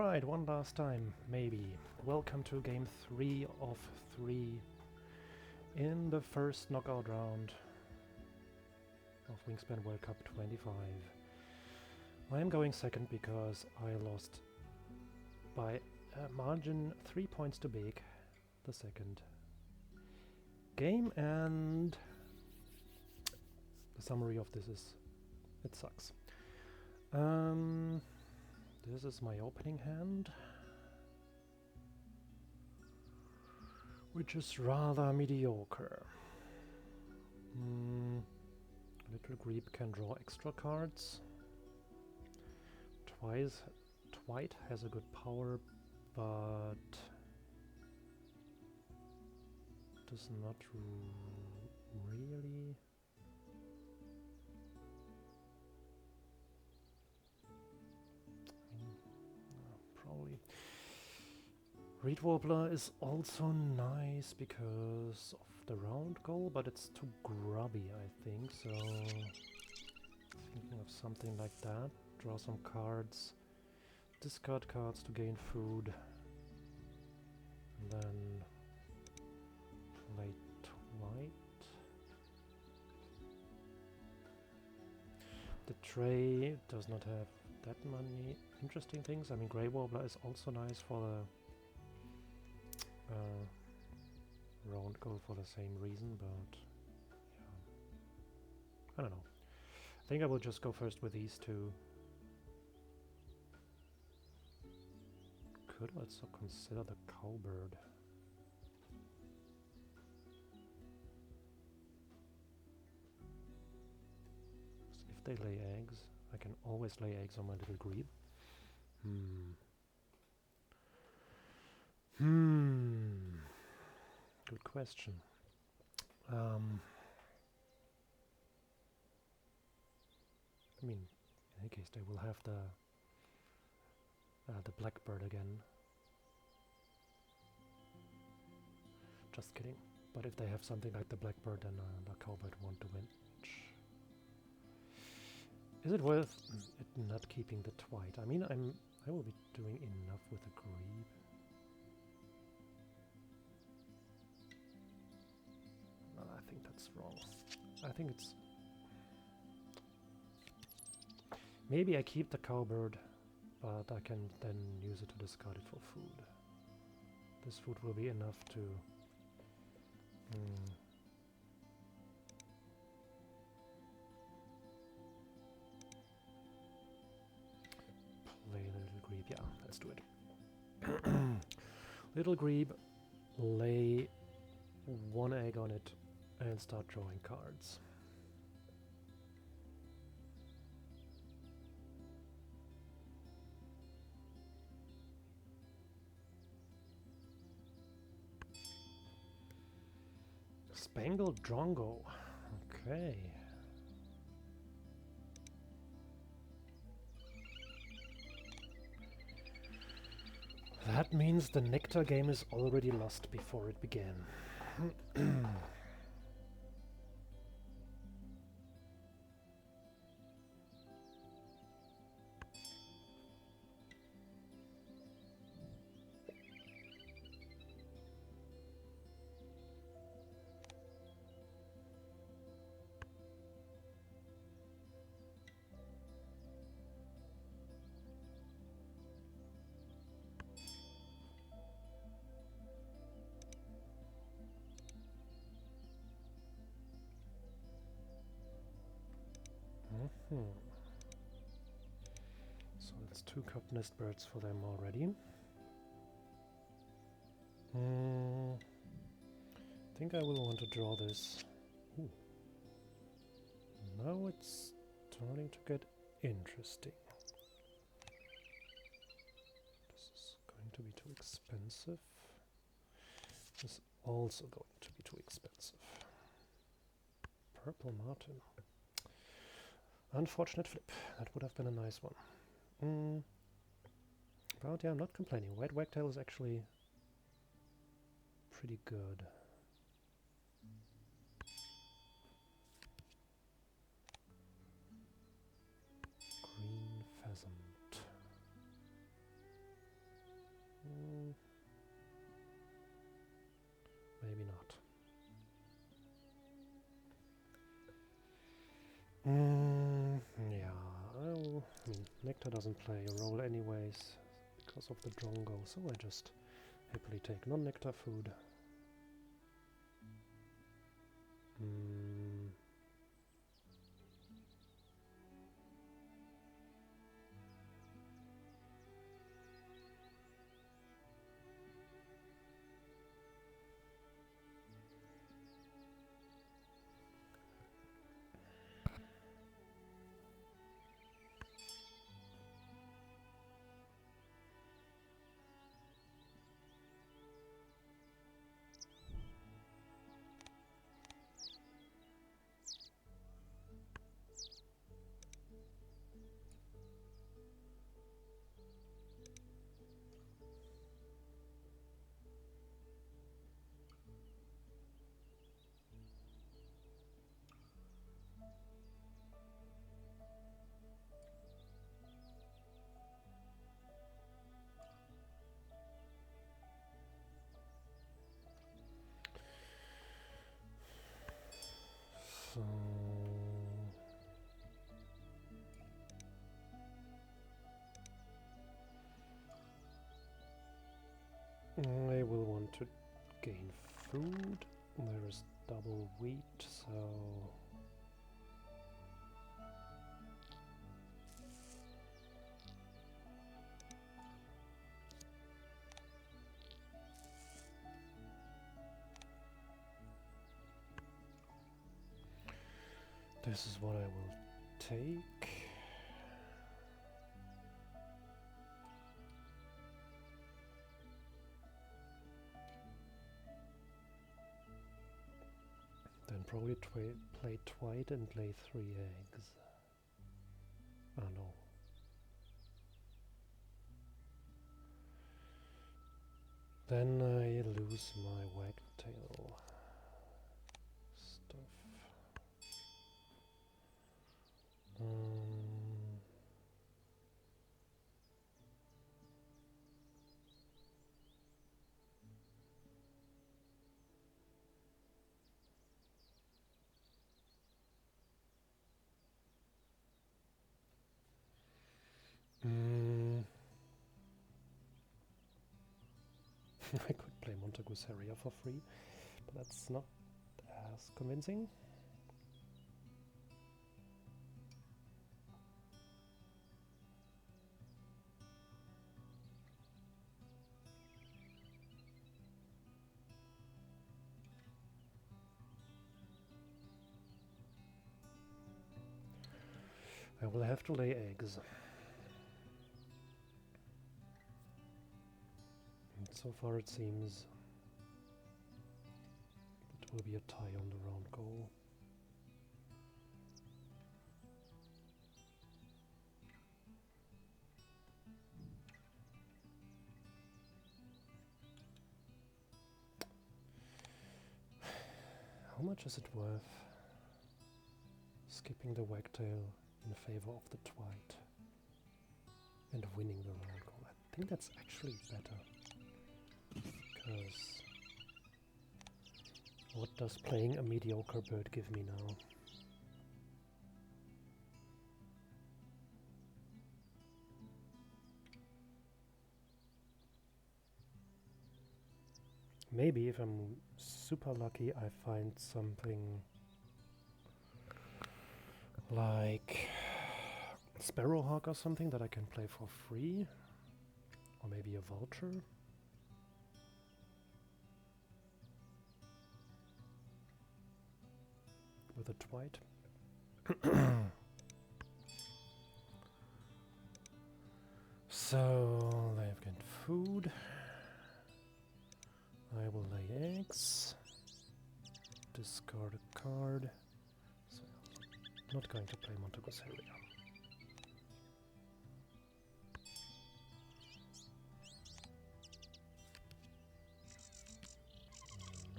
Alright, one last time, maybe. Welcome to game 3 of 3 in the first knockout round of Wingspan Worldcup 25. I am going second because I lost by a margin 3 points too big the second game, and the summary of this is it sucks. This is my opening hand, which is rather mediocre. Little Greeb can draw extra cards. Twite has a good power, but does not really. Probably. Reed Warbler is also nice because of the round goal, but it's too grubby, I think, so thinking of something like that. Draw some cards, discard cards to gain food, and then play Twite. The tray does not have that many interesting things. I mean, Grey Warbler is also nice for the round goal for the same reason, but yeah, I don't know. I think I will just go first with these two. Could also consider the cowbird. If they lay eggs, I can always lay eggs on my little Greeb. Good question. I mean, in any case, they will have the blackbird again. Just kidding. But if they have something like the blackbird, then the cowbird won't do it. Is it worth it not keeping the Twite? I mean, I will be doing enough with the Greeb. No, I think that's wrong. I think it's... Maybe I keep the cowbird, but I can then use it to discard it for food. This food will be enough to... Play the little Greeb, yeah, let's do it. Little Greeb, lay one egg on it and start drawing cards. Spangled Drongo, okay. That means the Nectar game is already lost before it began. So that's 2 cup nest birds for them already. I think I will want to draw this. Ooh. Now it's starting to get interesting. This is going to be too expensive. This is also going to be too expensive. Purple Martin. Unfortunate flip. That would have been a nice one. But yeah, I'm not complaining. White Wagtail is actually pretty good. Green Pheasant. character doesn't play a role anyways because of the drongo, so I just happily take non-nectar food. So I will want to gain food. There is double wheat, so this is what I will take. Then probably play Twite and lay 3 eggs. Oh no. Then I lose my wagtail stuff. I could play Montegusaria for free, but that's not as convincing. I will have to lay eggs. And so far it seems it will be a tie on the round goal. How much is it worth skipping the wagtail in favor of the twite and winning the round goal? I think that's actually better, because what does playing a mediocre bird give me now? Maybe if I'm super lucky I find something like Sparrowhawk or something that I can play for free, or maybe a vulture. With a twite. So they've got food. I will lay eggs. Discard a card. So I'm not going to play Montegusaria.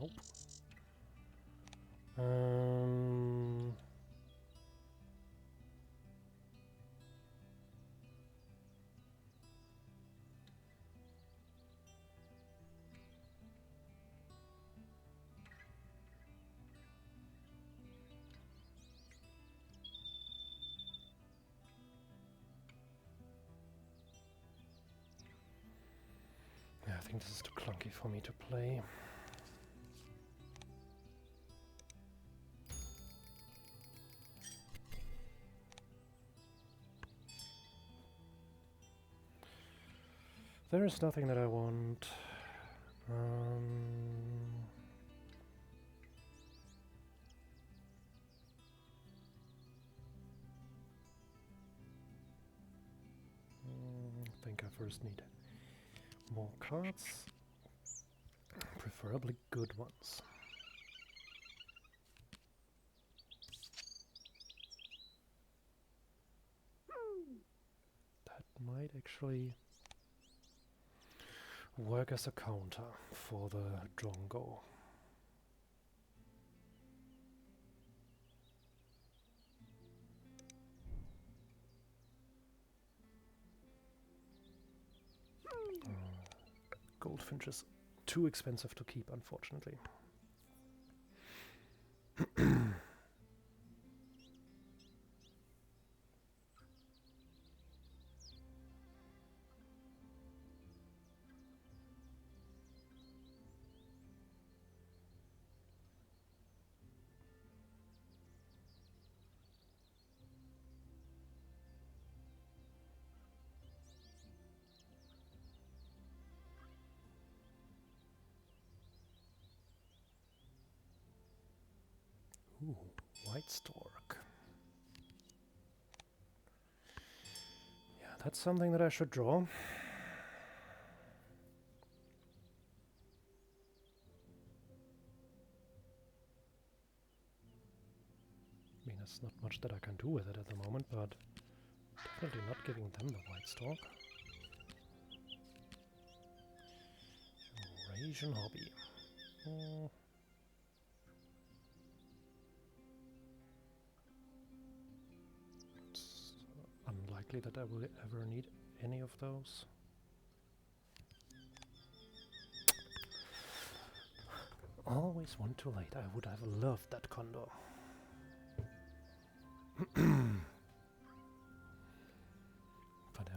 Nope. think this is too clunky for me to play. There is nothing that I want. I think I first need more cards, preferably good ones. That might actually work as a counter for the Drongo. Goldfinch is too expensive to keep, unfortunately. Ooh, white stork. Yeah, that's something that I should draw. I mean, there's not much that I can do with it at the moment, but definitely not giving them the white stork. Eurasian hobby. Unlikely that I will ever need any of those. Always one too late. I would have loved that condor. But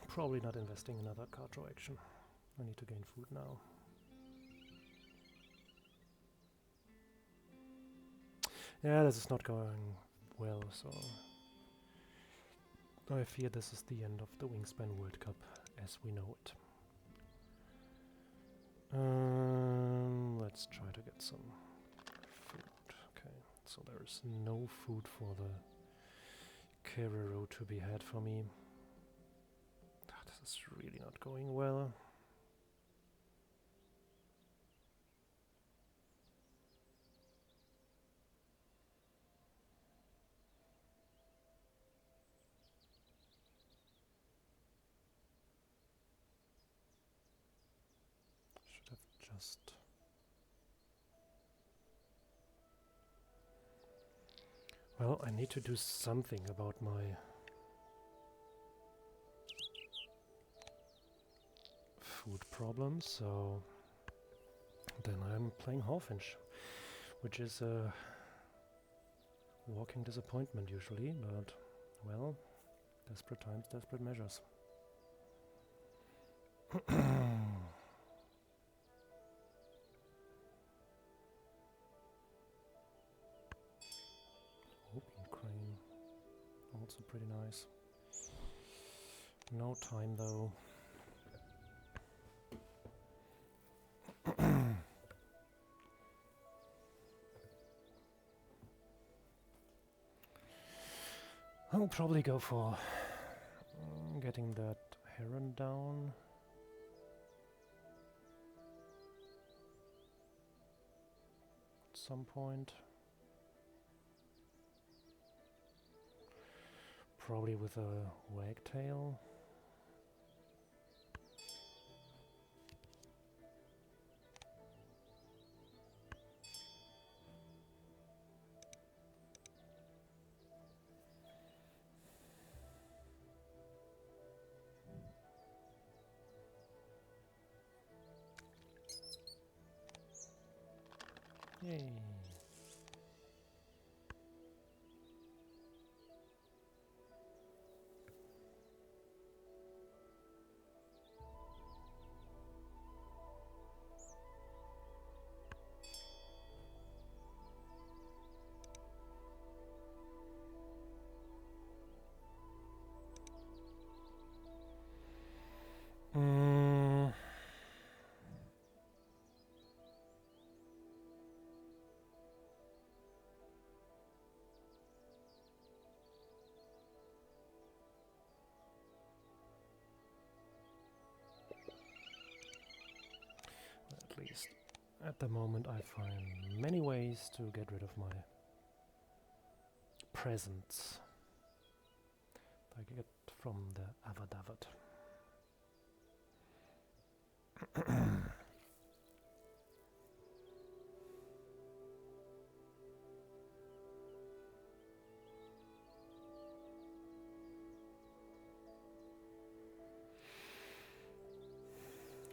probably not investing in another card draw action. I need to gain food now. Yeah, this is not going well, so I fear this is the end of the Wingspan World Cup as we know it. Let's try to get some food. Okay, so there's no food for the Kerero to be had for me. This is really not going well. Should have just... Well, I need to do something about my food problems, so then I'm playing Hawfinch, which is a walking disappointment usually, but well, desperate times, desperate measures. Whooping crane, also pretty nice. No time though. I'll probably go for getting that heron down. At some point. Probably with a wagtail. Yay. At the moment I find many ways to get rid of my presents that I get from the Avadavat.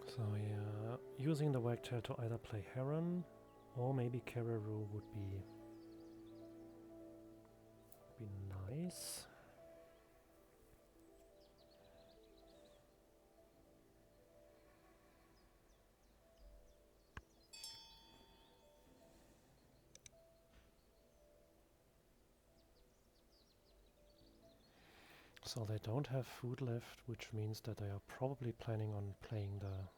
So yeah, using the wagtail to either play Heron or maybe Cararoo would be nice. So they don't have food left, which means that they are probably planning on playing the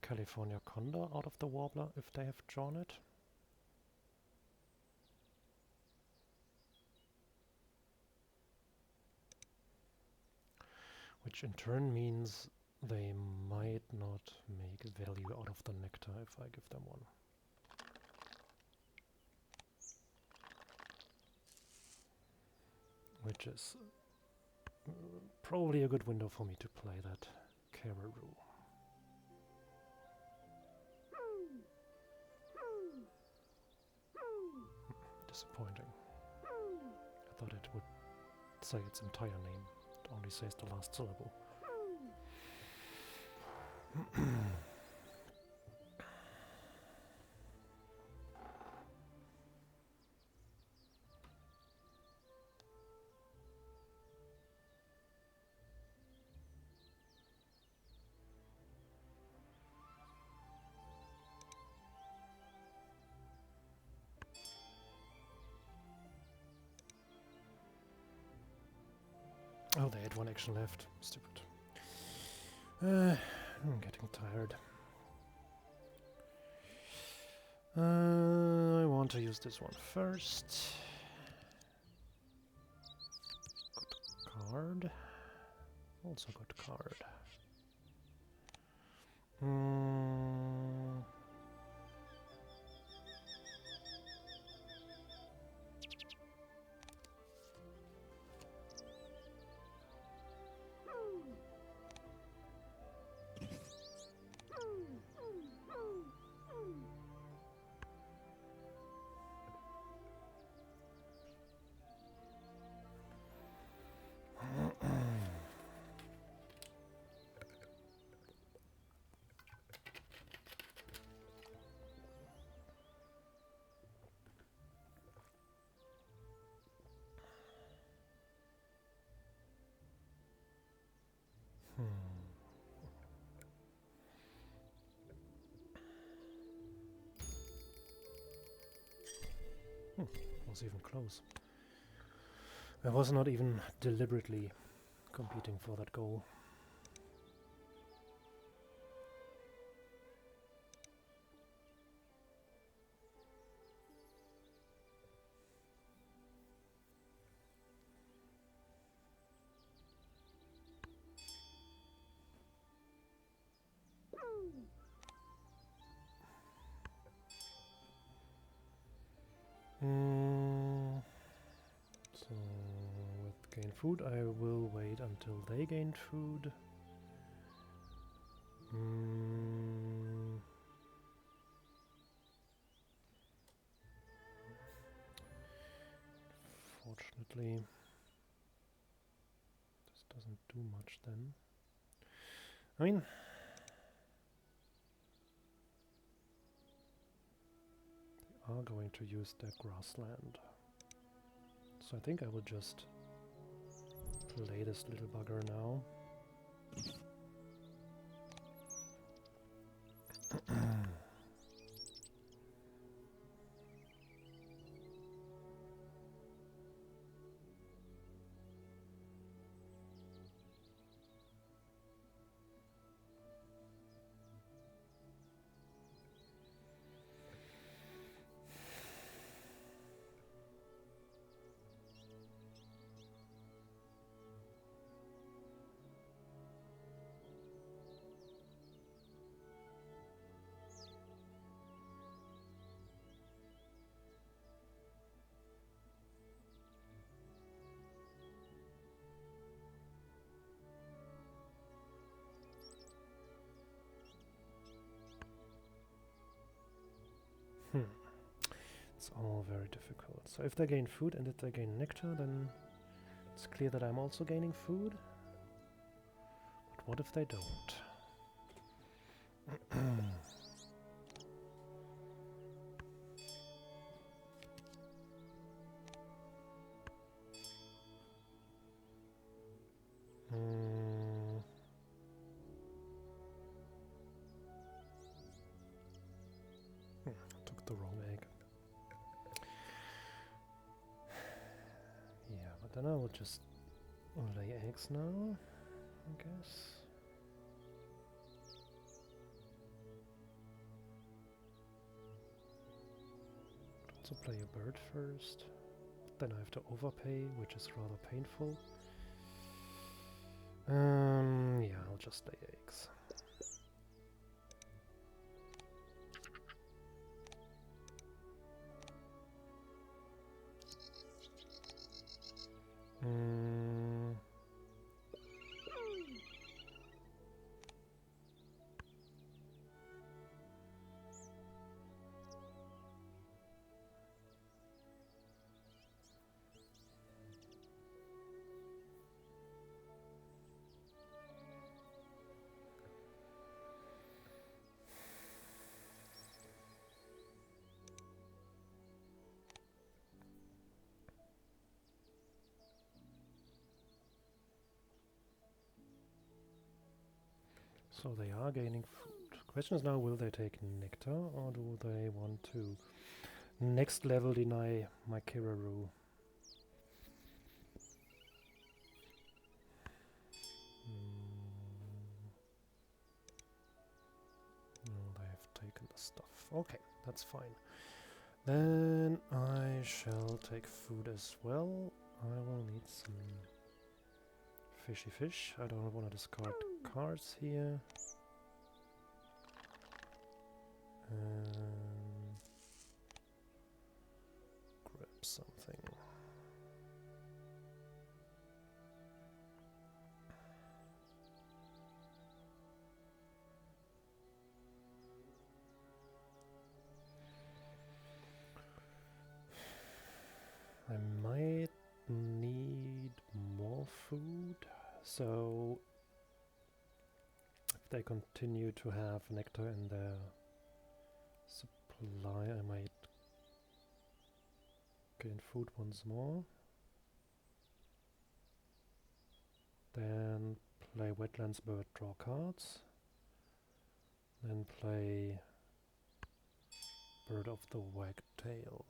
California Condor out of the Warbler if they have drawn it. Which in turn means they might not make value out of the nectar if I give them one. Which is probably a good window for me to play that Cararoo. Disappointing. I thought it would say its entire name. It only says the last syllable. Oh, they had one action left. Stupid. I'm getting tired. I want to use this one first. Good card. Also good card. Was even close. I was not even deliberately competing for that goal. So with gain food I will wait until they gain food. Fortunately this doesn't do much then. I mean, they are going to use their grassland. So I think I will just play this little bugger now. It's all very difficult. So if they gain food and if they gain nectar, then it's clear that I'm also gaining food. But what if they don't? Took the wrong egg. Yeah, but then I will just lay eggs now, I guess. Also play a bird first. Then I have to overpay, which is rather painful. Yeah, I'll just lay eggs. So they are gaining food. Question is now, will they take nectar or do they want to next level deny my Kiraru? No, they have taken the stuff. Okay, that's fine. Then I shall take food as well. I will need some fishy fish. I don't want to discard cards here. Grab something. I might need more food, so if they continue to have nectar in their supply, I might gain food once more. Then play Wetlands Bird, draw cards. Then play Bird of the Wagtail.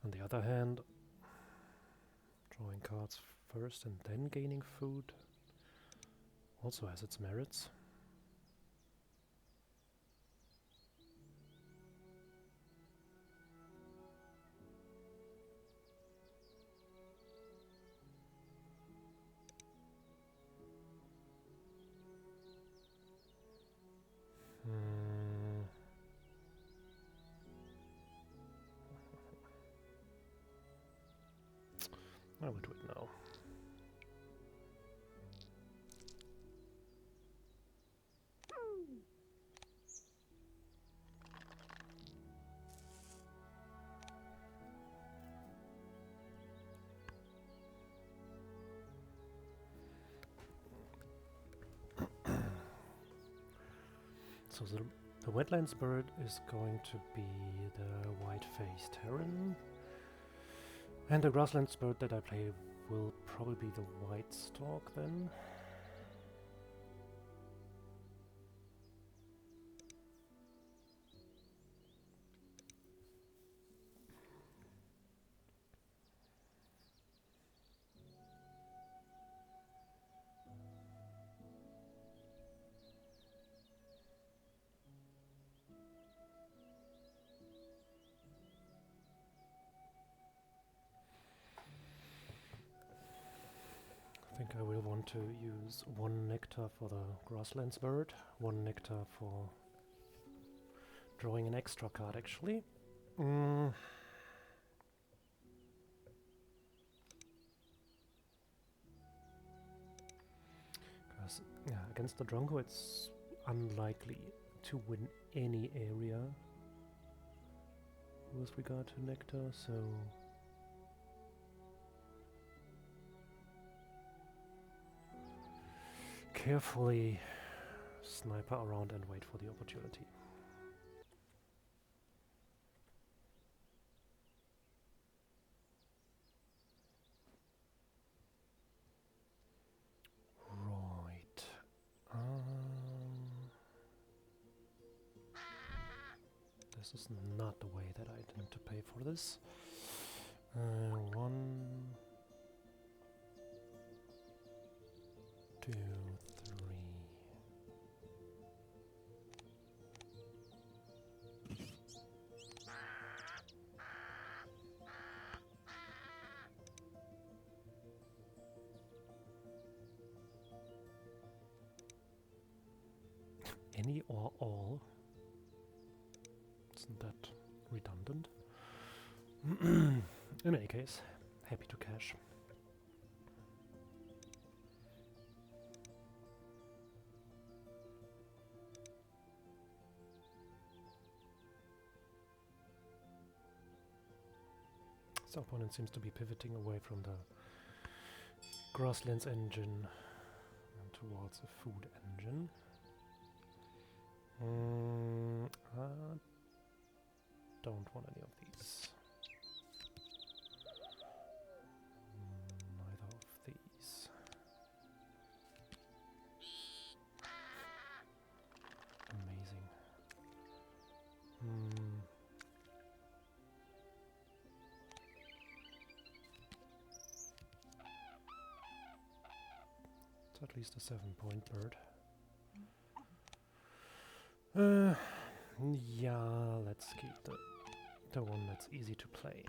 On the other hand, drawing cards first and then gaining food also has its merits. I will do it now. So the wetlands bird is going to be the white-faced heron. And the grasslands bird that I play will probably be the white stork then. I think I will want to use 1 nectar for the grasslands bird, 1 nectar for drawing an extra card, actually. Because against the Drongo, it's unlikely to win any area with regard to Nectar, so carefully sniper around and wait for the opportunity. Right. This is not the way that I intend to pay for this. 1, 2, 3. Any or all? Isn't that redundant? In any case, happy to cash. This opponent seems to be pivoting away from the grasslands engine and towards a food engine. I don't want any of these. Neither of these. Amazing. It's at least a 7-point bird. Yeah, let's keep the one that's easy to play.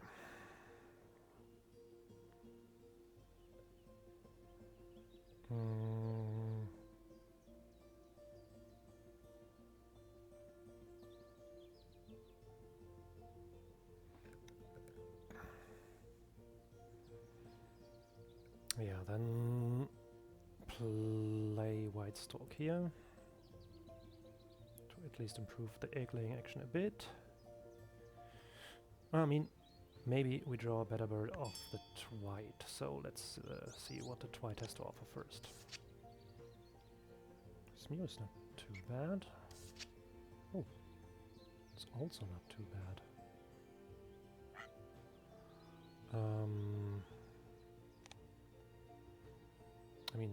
Yeah, then play White Stork here. At least improve the egg-laying action a bit. I mean, maybe we draw a better bird off the Twite, so let's see what the Twite has to offer first. Smear is not too bad. Oh, it's also not too bad. I mean,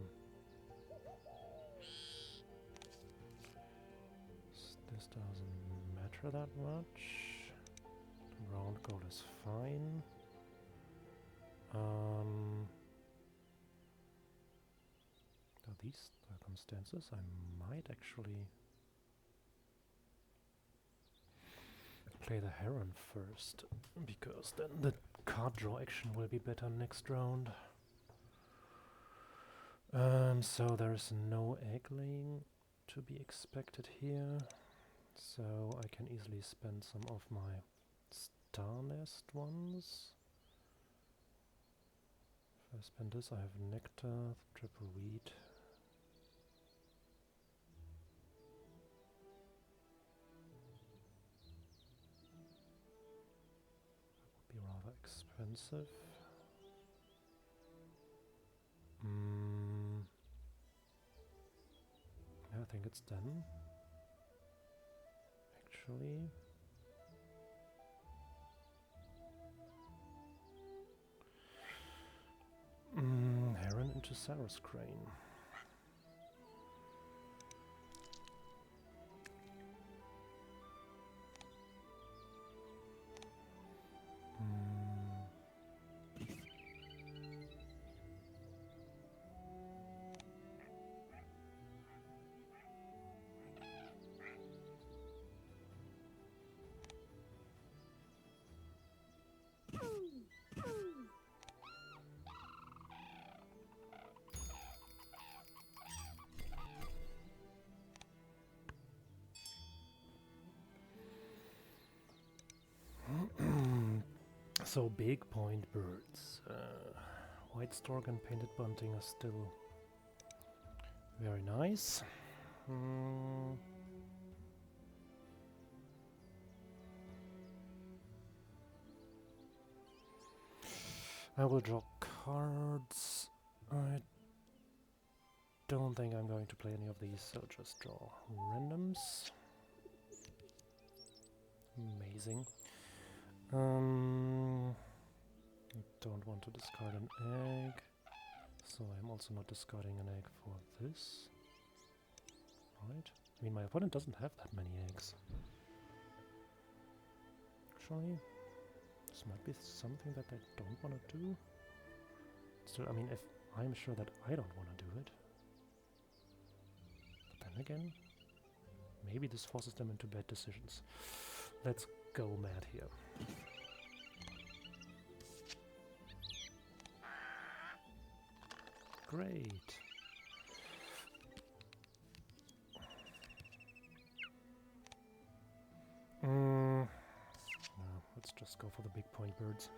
this doesn't matter that much. The round goal is fine. Under these circumstances, I might actually play the Heron first, because then the card draw action will be better next round. So there's no egg laying to be expected here, so I can easily spend some of my star nest ones. If I spend this, I have nectar, triple wheat. That would be rather expensive. I think it's done. Actually, Heron into Saros Crane. So big point birds. White stork and painted bunting are still very nice. I will draw cards. I don't think I'm going to play any of these, so just draw randoms. Amazing. I don't want to discard an egg, so I'm also not discarding an egg for this. Right? I mean, my opponent doesn't have that many eggs. Actually, this might be something that I don't want to do. Still, I mean, if I'm sure that I don't want to do it. But then again, maybe this forces them into bad decisions. Let's go mad here. Great. No, let's just go for the big point birds.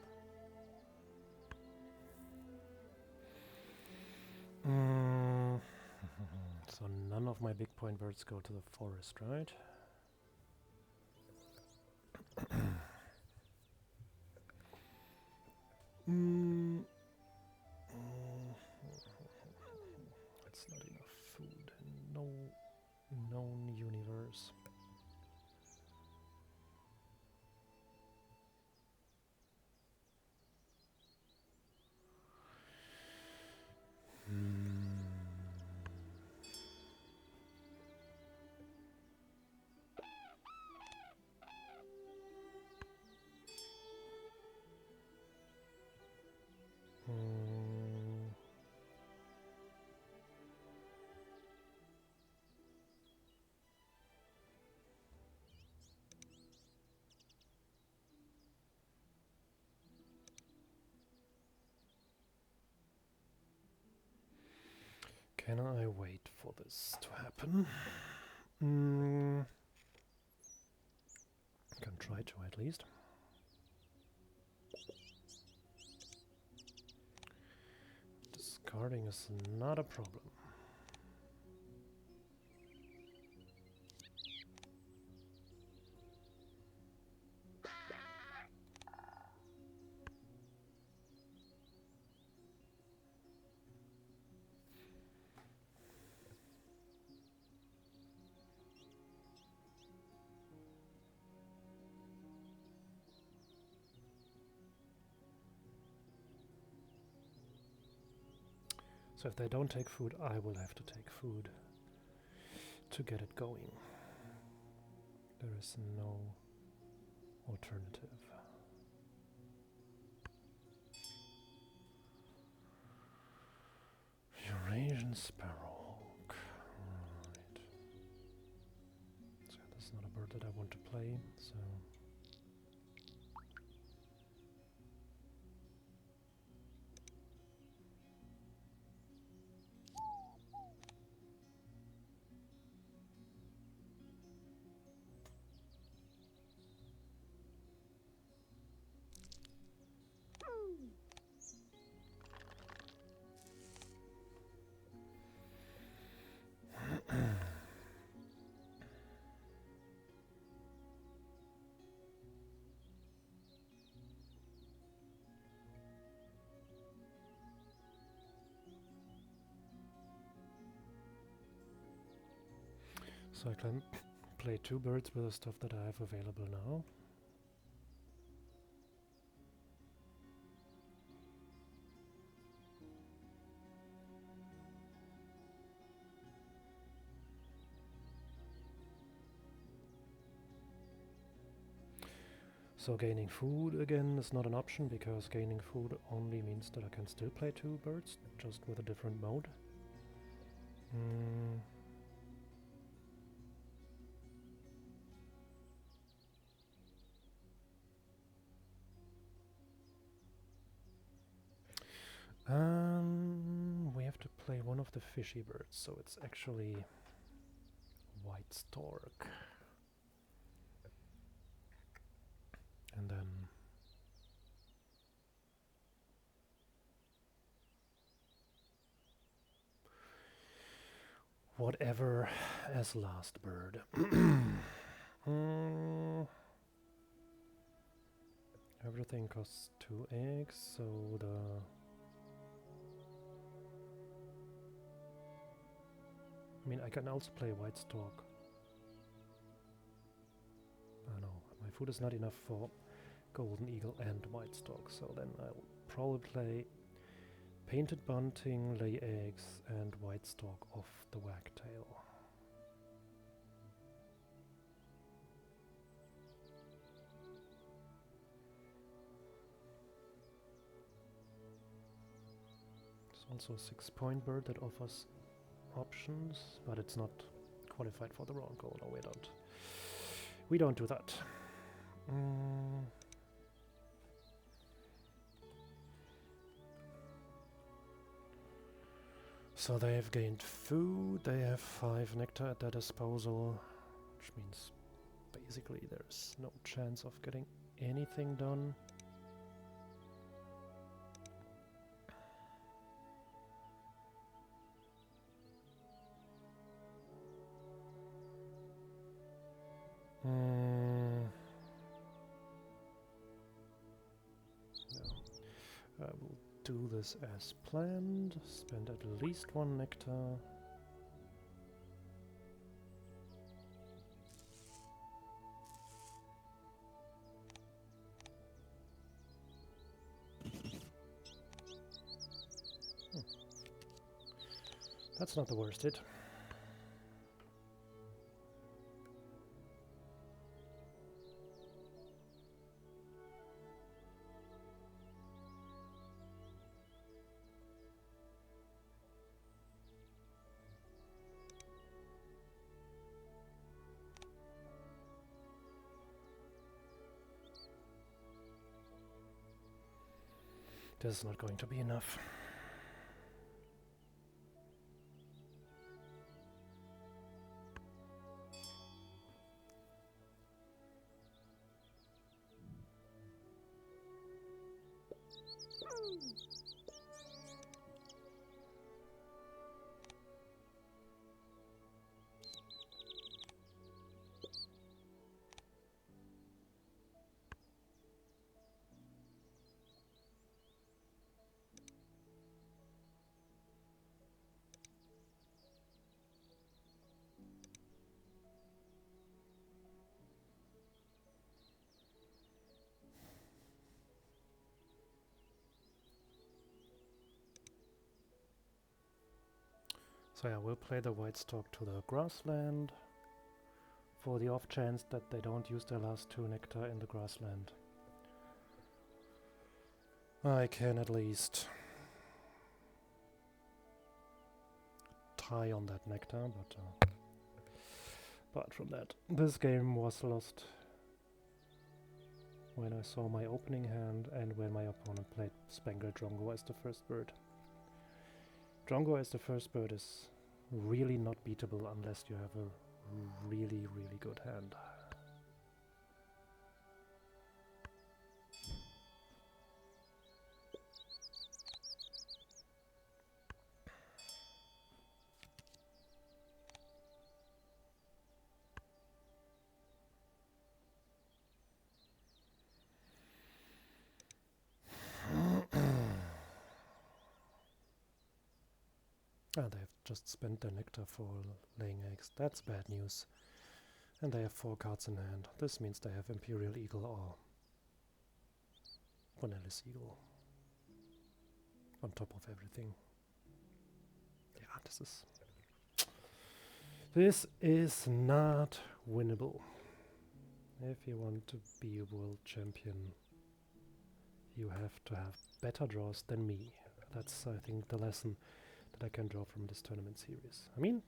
So none of my big point birds go to the forest, right? That's not enough food. No known universe. Can I wait for this to happen? Can try to at least. Discarding is not a problem. So if they don't take food, I will have to take food to get it going. There is no alternative. Eurasian sparrowhawk. Right. So that's not a bird that I want to play, so... So I can play two birds with the stuff that I have available now. So gaining food again is not an option, because gaining food only means that I can still play two birds, just with a different mode. We have to play one of the fishy birds, so it's actually white stork. And then whatever as last bird. Everything costs 2 eggs, so I mean, I can also play white stork. Oh no, my food is not enough for golden eagle and white stork, so then I'll probably play painted bunting, lay eggs, and white stork off the wagtail. There's also a 6-point bird that offers options, but it's not qualified for the round goal. No, we don't. We don't do that. So they have gained food, they have 5 nectar at their disposal, which means basically there's no chance of getting anything done. I will do this as planned, spend at least 1 nectar. That's not the worst hit. This is not going to be enough. So yeah, we'll play the white stork to the grassland for the off chance that they don't use their last 2 nectar in the grassland. I can at least tie on that nectar, but apart from that, this game was lost when I saw my opening hand and when my opponent played Spangled Drongo as the first bird. Drongo as the first bird is really not beatable unless you have a really, really good hand. They have just spent their nectar for laying eggs. That's bad news. And they have 4 cards in hand. This means they have Imperial Eagle or Vanellis Eagle on top of everything. Yeah, this is not winnable. If you want to be a world champion, you have to have better draws than me. That's, I think, the lesson that I can draw from this tournament series. I mean,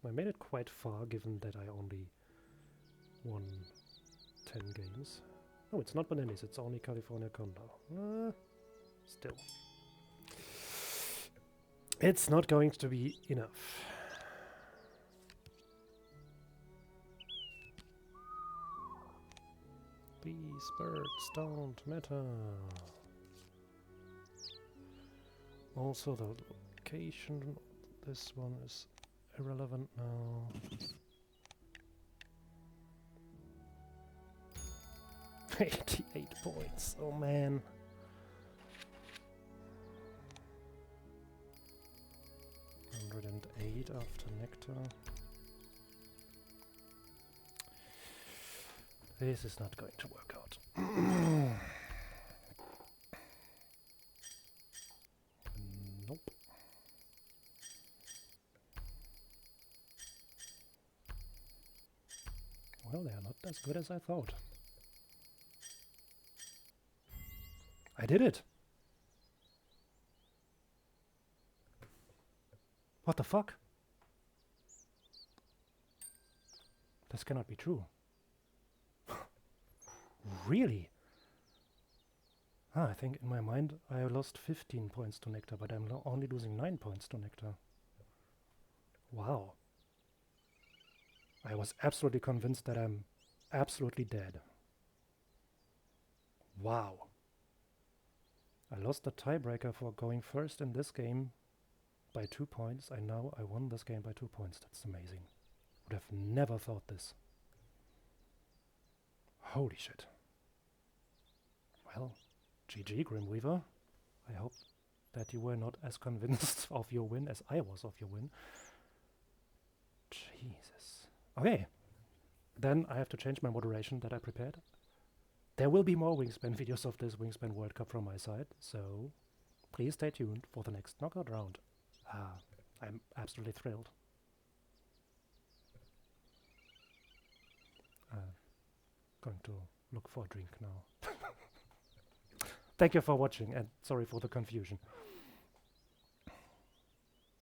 I made it quite far given that I only won 10 games. Oh, it's not Bananas, it's only California Condor. Still. It's not going to be enough. These birds don't matter. Also the location, this one is irrelevant now. $88 points, oh man. $108 after Nectar. This is not going to work out. Nope. Well, they are not as good as I thought. I did it! What the fuck? This cannot be true. Really? Ah, I think in my mind I lost 15 points to Nectar, but I'm only losing 9 points to Nectar. Wow. I was absolutely convinced that I'm absolutely dead. Wow. I lost the tiebreaker for going first in this game by 2 points. I won this game by 2 points. That's amazing. Would have never thought this. Holy shit. Well, GG, Grimweaver. I hope that you were not as convinced of your win as I was of your win. Jesus. Okay. Then I have to change my moderation that I prepared. There will be more Wingspan videos of this Wingspan World Cup from my side, so please stay tuned for the next knockout round. I'm absolutely thrilled. Going to look for a drink now. Thank you for watching and sorry for the confusion.